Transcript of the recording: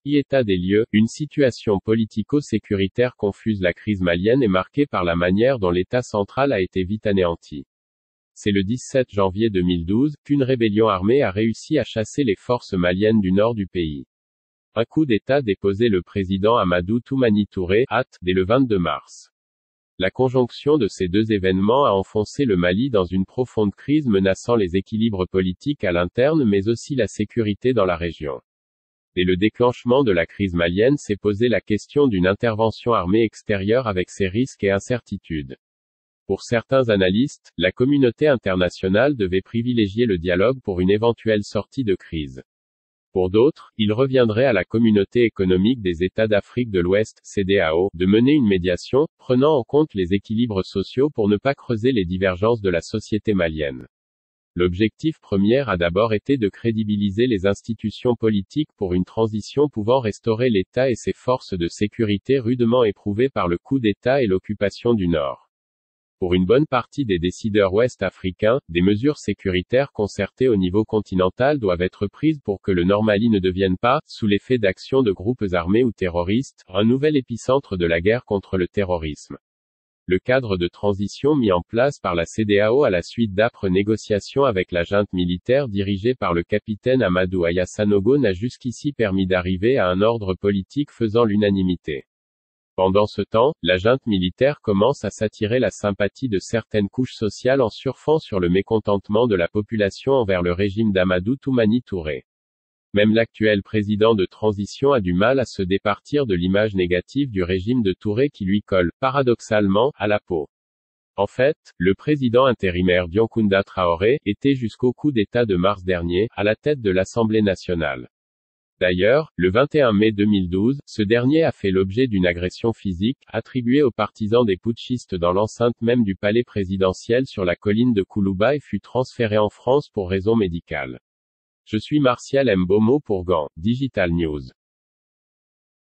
État des lieux, une situation politico-sécuritaire confuse. La crise malienne est marquée par la manière dont l'État central a été vite anéanti. C'est le 17 janvier 2012, qu'une rébellion armée a réussi à chasser les forces maliennes du nord du pays. Un coup d'État déposé le président Amadou Toumani Touré, dès le 22 mars. La conjonction de ces deux événements a enfoncé le Mali dans une profonde crise menaçant les équilibres politiques à l'interne mais aussi la sécurité dans la région. Dès le déclenchement de la crise malienne s'est posée la question d'une intervention armée extérieure avec ses risques et incertitudes. Pour certains analystes, la communauté internationale devait privilégier le dialogue pour une éventuelle sortie de crise. Pour d'autres, il reviendrait à la Communauté économique des États d'Afrique de l'Ouest, CEDEAO, de mener une médiation, prenant en compte les équilibres sociaux pour ne pas creuser les divergences de la société malienne. L'objectif premier a d'abord été de crédibiliser les institutions politiques pour une transition pouvant restaurer l'État et ses forces de sécurité rudement éprouvées par le coup d'État et l'occupation du Nord. Pour une bonne partie des décideurs ouest-africains, des mesures sécuritaires concertées au niveau continental doivent être prises pour que le Nord Mali ne devienne pas, sous l'effet d'actions de groupes armés ou terroristes, un nouvel épicentre de la guerre contre le terrorisme. Le cadre de transition mis en place par la CEDEAO à la suite d'âpres négociations avec la junte militaire dirigée par le capitaine Amadou Aya Sanogo n'a jusqu'ici permis d'arriver à un ordre politique faisant l'unanimité. Pendant ce temps, la junte militaire commence à s'attirer la sympathie de certaines couches sociales en surfant sur le mécontentement de la population envers le régime d'Amadou Toumani Touré. Même l'actuel président de transition a du mal à se départir de l'image négative du régime de Touré qui lui colle, paradoxalement, à la peau. En fait, le président intérimaire Dioncounda Traoré était jusqu'au coup d'État de mars dernier, à la tête de l'Assemblée nationale. D'ailleurs, le 21 mai 2012, ce dernier a fait l'objet d'une agression physique, attribuée aux partisans des putschistes dans l'enceinte même du palais présidentiel sur la colline de Koulouba et fut transféré en France pour raisons médicales. Je suis Martial Mbomo pour Gand Digital News.